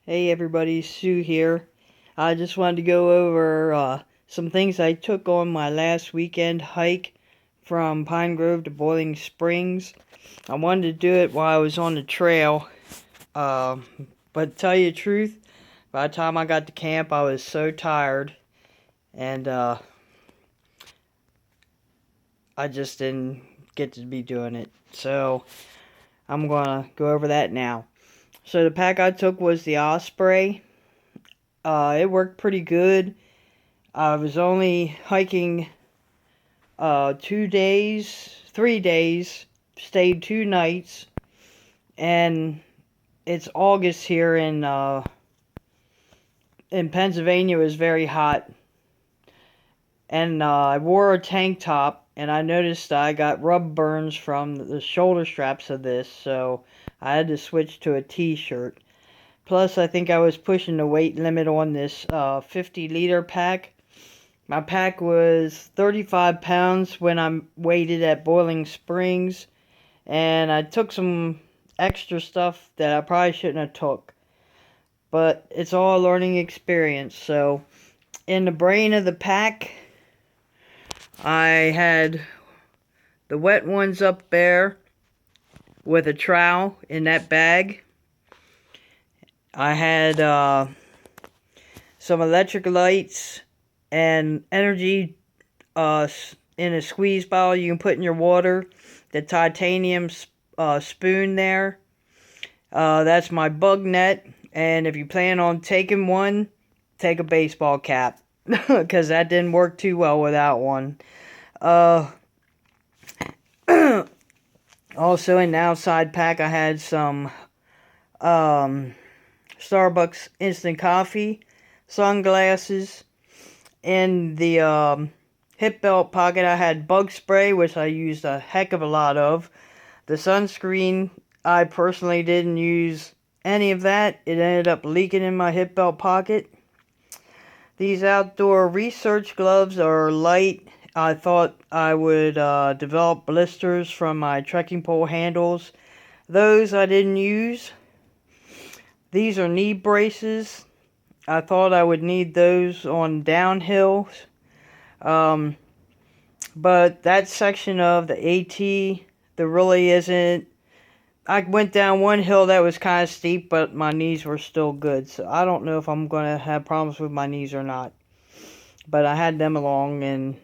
Hey everybody, Sue here. I just wanted to go over some things I took on my last weekend hike from Pine Grove to Boiling Springs. I wanted to do it while I was on the trail, uh, but to tell you the truth, by the time I got to camp, I was so tired, and I just didn't get to be doing it. So I'm gonna go over that now. So the pack I took was the Osprey. It worked pretty good. I was only hiking 2 days, 3 days, stayed 2 nights, and it's August here in Pennsylvania. It was very hot, and I wore a tank top, and I noticed I got rub burns from the shoulder straps of this, so I had to switch to a t-shirt. Plus, I think I was pushing the weight limit on this 50-liter pack. My pack was 35 pounds when I weighed it at Boiling Springs, and I took some extra stuff that I probably shouldn't have took. But it's all a learning experience. So, in the brain of the pack, I had the wet ones up there with a trowel in that bag. I had some electric lights and energy in a squeeze bottle you can put in your water. The titanium spoon there. That's my bug net. And if you plan on taking one, take a baseball cap. Because that didn't work too well without one. Also in the outside pack, I had some Starbucks instant coffee, sunglasses. In the hip belt pocket, I had bug spray, which I used a heck of a lot of. The sunscreen, I personally didn't use any of that. It ended up leaking in my hip belt pocket. These outdoor research gloves are light. I thought I would develop blisters from my trekking pole handles. Those I didn't use. These are knee braces. I thought I would need those on downhill. But that section of the AT, there really isn't. I went down one hill that was kind of steep, but my knees were still good. So I don't know if I'm going to have problems with my knees or not. But I had them along and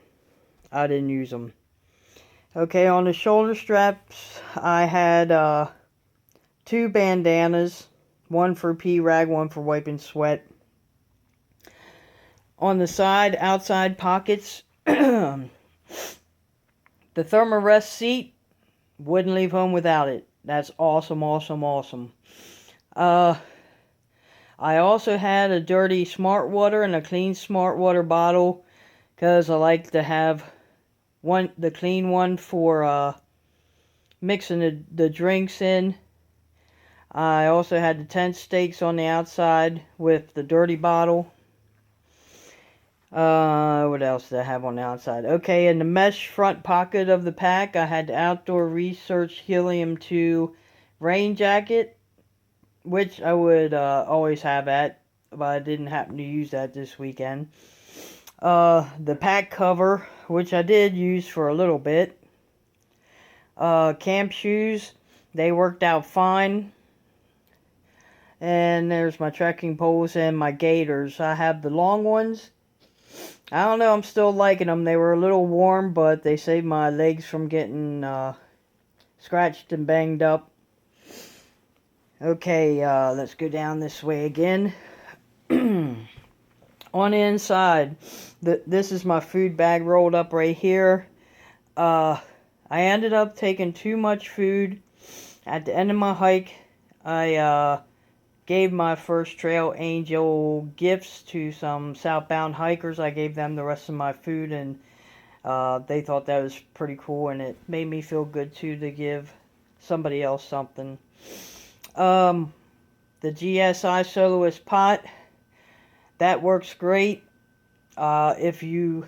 I didn't use them. Okay, on the shoulder straps, I had 2 bandanas. One for pee-rag, one for wiping sweat. On the side, outside pockets, the thermarest seat, wouldn't leave home without it. That's awesome, awesome, awesome. I also had a dirty smart water and a clean smart water bottle because I like to have the clean one for mixing the drinks in. I also had the tent stakes on the outside with the dirty bottle. What else did I have on the outside? Okay, in the mesh front pocket of the pack, I had the Outdoor Research Helium 2 rain jacket, which I would always have at, but I didn't happen to use that this weekend. The pack cover, which I did use for a little bit. Camp shoes, they worked out fine. And there's my trekking poles and my gaiters. I have the long ones. I don't know, I'm still liking them. They were a little warm, but they saved my legs from getting scratched and banged up. Okay, let's go down this way again. On the inside, this is my food bag rolled up right here. I ended up taking too much food. At the end of my hike, I gave my first Trail Angel gifts to some southbound hikers. I gave them the rest of my food, and they thought that was pretty cool, and it made me feel good too to give somebody else something. The GSI Soloist pot, that works great. If you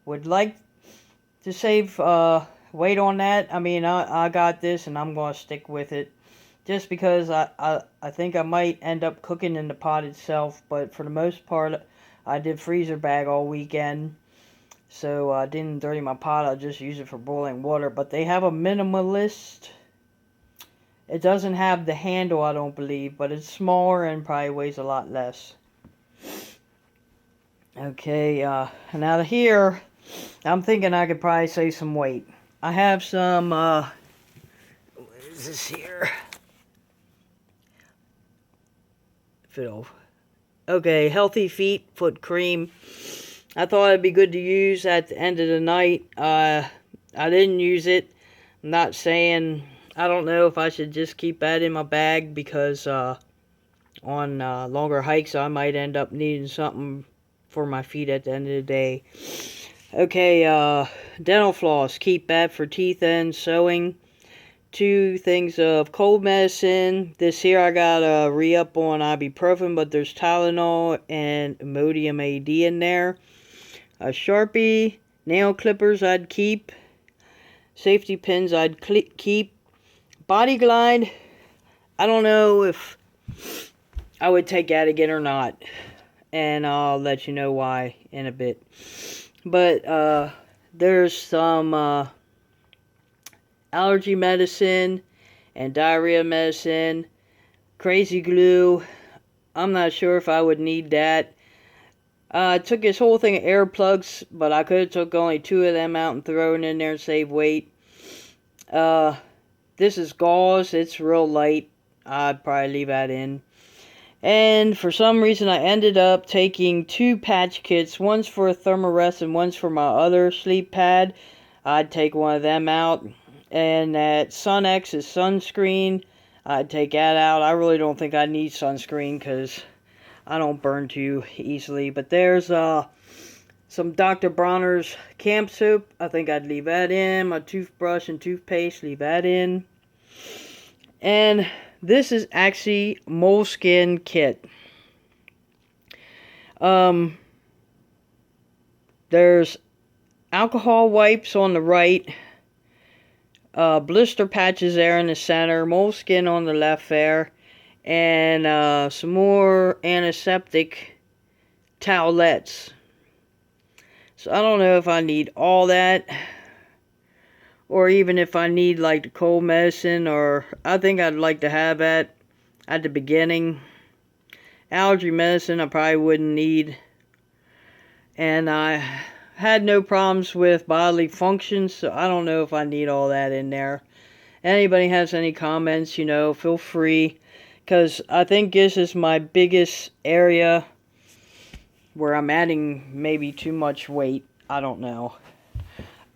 would like to save weight on that, I mean, I got this and I'm going to stick with it. just because I think I might end up cooking in the pot itself, but for the most part, I did freezer bag all weekend, so I didn't dirty my pot. I just use it for boiling water. But they have a minimalist. It doesn't have the handle, I don't believe, but it's smaller and probably weighs a lot less. Okay, and out of here, I'm thinking I could probably save some weight. I have some, what is this here? Fiddle. Okay, Healthy Feet foot cream. I thought it'd be good to use at the end of the night. I didn't use it. I'm not saying, I don't know if I should just keep that in my bag because on longer hikes I might end up needing something for my feet at the end of the day. Okay, dental floss. Keep that for teeth and sewing. 2 things of cold medicine. This here I got a re-up on ibuprofen, but there's Tylenol and Imodium AD in there. A Sharpie, nail clippers I'd keep. Safety pins I'd keep. Body Glide, I don't know if I would take that again or not. And I'll let you know why in a bit. But there's some allergy medicine and diarrhea medicine. Crazy glue. I'm not sure if I would need that. I took this whole thing of air plugs, but I could have took only 2 of them out and thrown in there and save weight. This is gauze. It's real light. I'd probably leave that in. And for some reason, I ended up taking 2 patch kits. One's for Thermarest and one's for my other sleep pad. I'd take one of them out. And that SunX is sunscreen. I'd take that out. I really don't think I need sunscreen because I don't burn too easily. But there's some Dr. Bronner's camp soap. I think I'd leave that in. My toothbrush and toothpaste, leave that in. And this is actually moleskin kit. There's alcohol wipes on the right. Blister patches there in the center. Moleskin on the left there. And some more antiseptic towelettes. So I don't know if I need all that. Or even if I need like the cold medicine, or I think I'd like to have that at the beginning. Allergy medicine I probably wouldn't need. And I had no problems with bodily functions, so I don't know if I need all that in there. Anybody has any comments, feel free. Because I think this is my biggest area where I'm adding maybe too much weight. I don't know.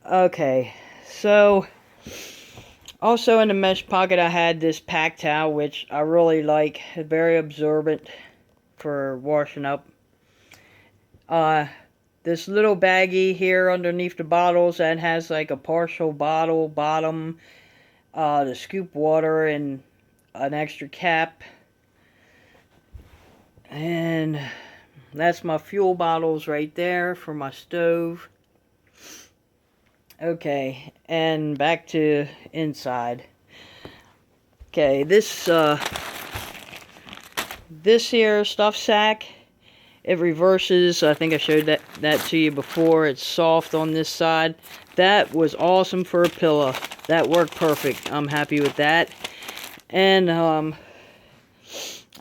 Okay. So, also in the mesh pocket I had this pack towel, which I really like. Very absorbent for washing up. This little baggie here underneath the bottles that has like a partial bottle bottom to scoop water and an extra cap. And that's my fuel bottles right there for my stove. Okay, and back to inside. Okay, this here stuff sack, it reverses. I think I showed that to you before. It's soft on this side. That was awesome for a pillow. That worked perfect. I'm happy with that. And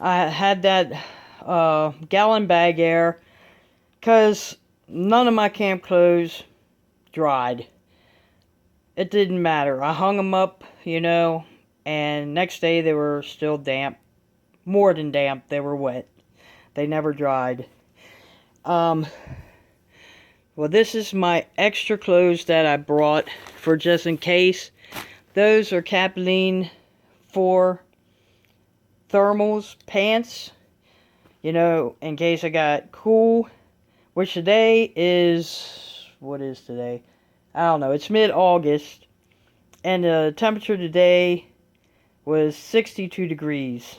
I had that gallon bag there because none of my camp clothes dried. It didn't matter. I hung them up, and next day they were still damp. More than damp, they were wet. They never dried. Well, this is my extra clothes that I brought for just in case. Those are Capline 4 thermals pants, in case I got cool, which today is, what is today? I don't know, it's mid-August, and the temperature today was 62 degrees,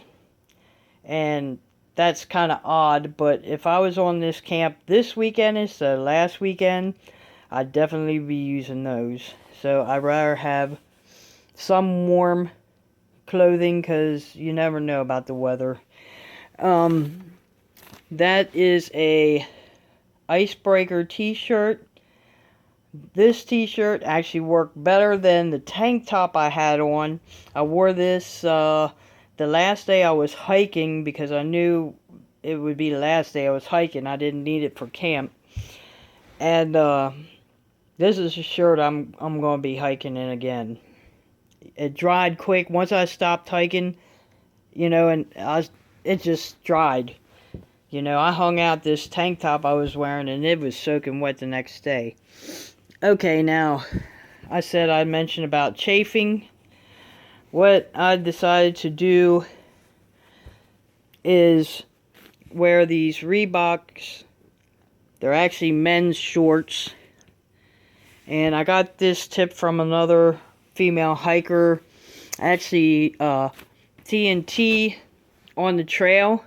and that's kind of odd, but if I was on this camp this weekend, it's the last weekend, I'd definitely be using those. So I'd rather have some warm clothing because you never know about the weather. That is a icebreaker t-shirt. This t-shirt actually worked better than the tank top I had on. I wore this the last day I was hiking because I knew it would be the last day I was hiking. I didn't need it for camp. And this is a shirt I'm going to be hiking in again. It dried quick once I stopped hiking, and it just dried. I hung out this tank top I was wearing and it was soaking wet the next day. Okay, now, I said I'd mention about chafing. What I decided to do is wear these Reeboks. They're actually men's shorts. And I got this tip from another female hiker. Actually, TNT on the trail.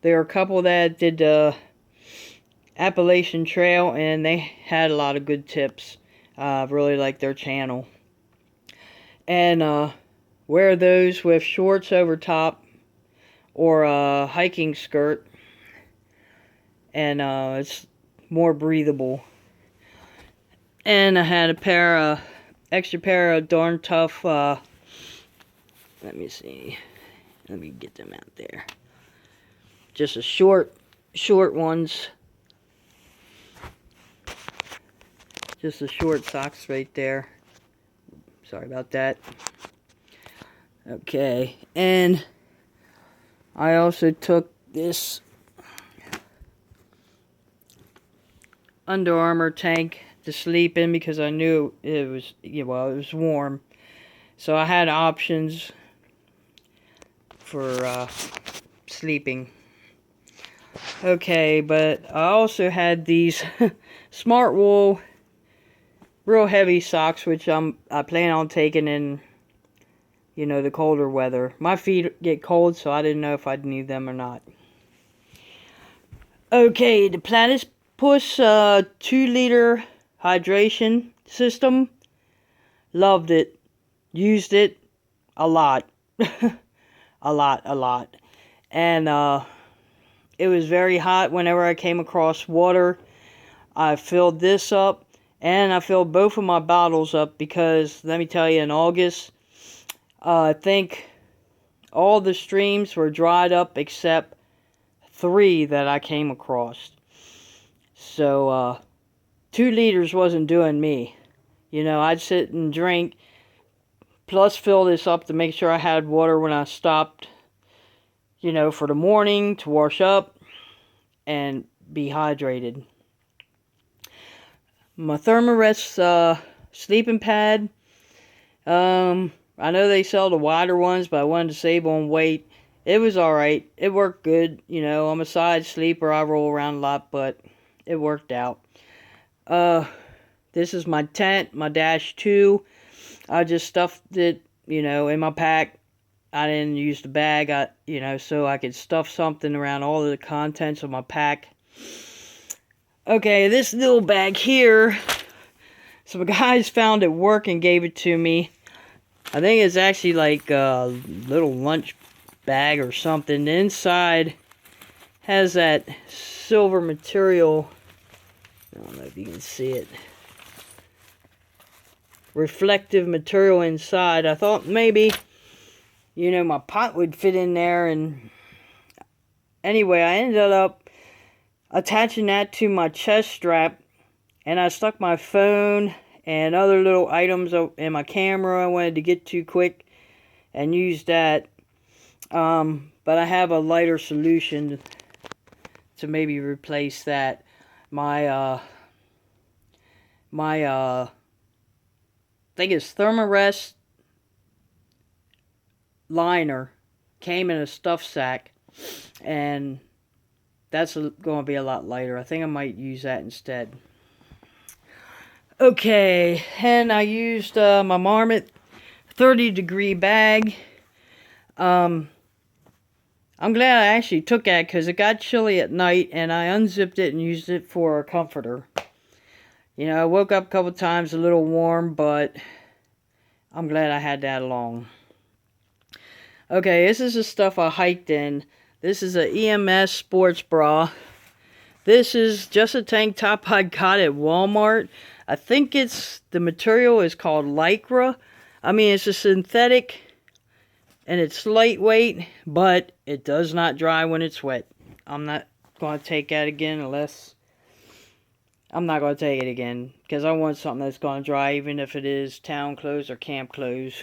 There are a couple that did the Appalachian Trail, and they had a lot of good tips. I really like their channel. And wear those with shorts over top or a hiking skirt, and it's more breathable. And I had extra pair of darn tough, let me see, let me get them out there. Just a short ones. Just the short socks right there. Sorry about that. Okay, and I also took this Under Armour tank to sleep in because I knew it was, it was warm. So I had options for sleeping. Okay, but I also had these Smart Wool real heavy socks, which I plan on taking in, the colder weather. My feet get cold, so I didn't know if I'd need them or not. Okay, the Platypus 2-liter hydration system. Loved it. Used it a lot. a lot. And it was very hot whenever I came across water. I filled this up. And I filled both of my bottles up because, let me tell you, in August, I think all the streams were dried up except 3 that I came across. So, 2 liters wasn't doing me. I'd sit and drink, plus fill this up to make sure I had water when I stopped, for the morning to wash up and be hydrated. My Thermarest sleeping pad. I know they sell the wider ones, but I wanted to save on weight. It was alright. It worked good. I'm a side sleeper. I roll around a lot, but it worked out. This is my tent, my Dash 2. I just stuffed it, in my pack. I didn't use the bag, so I could stuff something around all of the contents of my pack. Okay, this little bag here, some guys found at work and gave it to me. I think it's actually like a little lunch bag or something. The inside has that silver material. I don't know if you can see it. Reflective material inside. I thought maybe, my pot would fit in there. And anyway, I ended up attaching that to my chest strap, and I stuck my phone and other little items in my camera I wanted to get to quick and use that. But I have a lighter solution to maybe replace that. My I think it's Thermarest liner came in a stuff sack, and that's going to be a lot lighter. I think I might use that instead. Okay, and I used my Marmot 30-degree bag. I'm glad I actually took that because it got chilly at night, and I unzipped it and used it for a comforter. I woke up a couple times a little warm, but I'm glad I had that along. Okay, this is the stuff I hiked in. This is a EMS sports bra. This is just a tank top I got at Walmart. I think the material is called Lycra. I mean, it's a synthetic and it's lightweight, but it does not dry when it's wet. I'm not going to take that again I'm not going to take it again because I want something that's going to dry even if it is town clothes or camp clothes.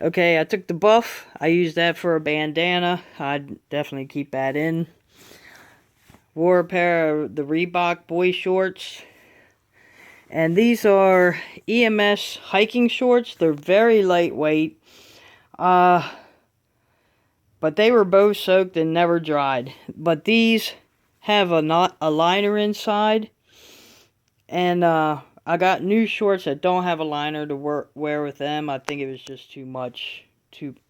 Okay, I took the buff. I used that for a bandana. I'd definitely keep that in. Wore a pair of the Reebok boy shorts. And these are EMS hiking shorts. They're very lightweight. But they were both soaked and never dried. But these have a liner inside. And I got new shorts that don't have a liner to wear with them. I think it was just too much.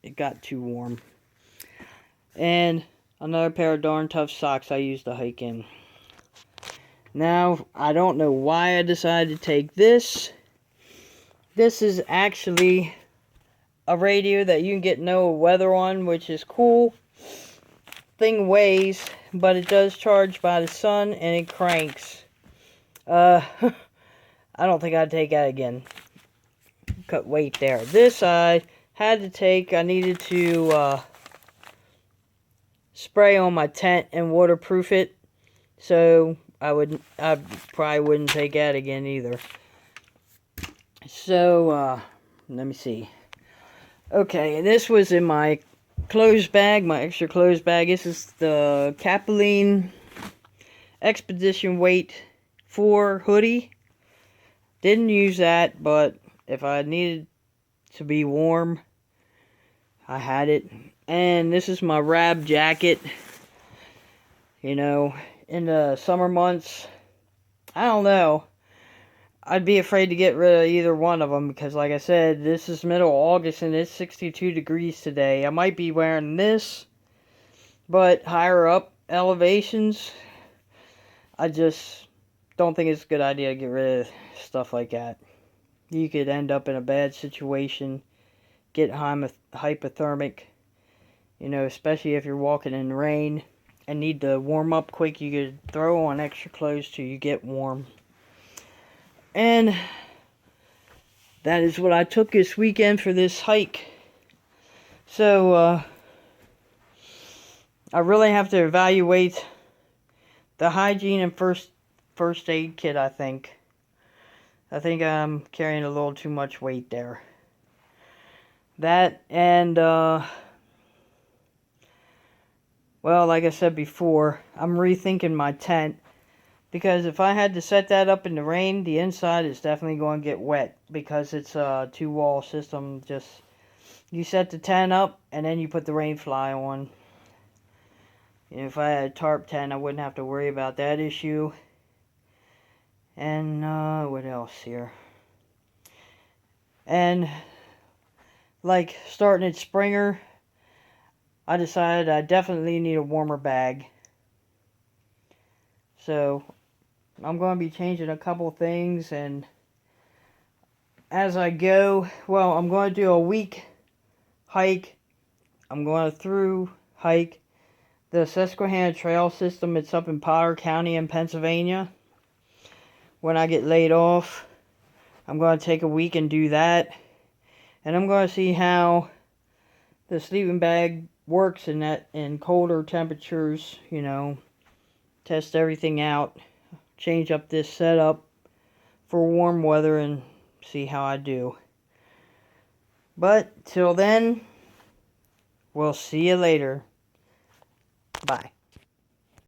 It got too warm. And another pair of darn tough socks I used to hike in. Now, I don't know why I decided to take this. This is actually a radio that you can get no weather on, which is cool. Thing weighs, but it does charge by the sun and it cranks. I don't think I'd take that again. Cut weight there. This I had to take. I needed to spray on my tent and waterproof it. So I probably wouldn't take that again either. So let me see. Okay, this was in my clothes bag, my extra clothes bag. This is the Appalachian Expedition Weight 4 hoodie. Didn't use that, but if I needed to be warm, I had it. And this is my Rab jacket. You know, in the summer months, I don't know. I'd be afraid to get rid of either one of them because, like I said, this is middle of August and it's 62 degrees today. I might be wearing this, but higher up elevations, I just don't think it's a good idea to get rid of stuff like that. You could end up in a bad situation, get hypothermic, you know, especially if you're walking in the rain and need to warm up quick. You could throw on extra clothes till you get warm. And that is what I took this weekend for this hike. So, I really have to evaluate the hygiene and first aid kit, I think. I think I'm carrying a little too much weight there. That and, well, like I said before, I'm rethinking my tent. Because if I had to set that up in the rain, the inside is definitely going to get wet. Because it's a two-wall system. Just, you set the tent up, and then you put the rain fly on. And if I had a tarp tent, I wouldn't have to worry about that issue. And, what else here? And, like, starting at Springer, I decided I definitely need a warmer bag. So, I'm going to be changing a couple things, and as I go, well, I'm going to do a week hike. I'm going to hike the Susquehanna Trail System. It's up in Potter County in Pennsylvania. When I get laid off, I'm going to take a week and do that. And I'm going to see how the sleeping bag works in colder temperatures, you know. Test everything out. Change up this setup for warm weather and see how I do. But till then, we'll see you later. Bye.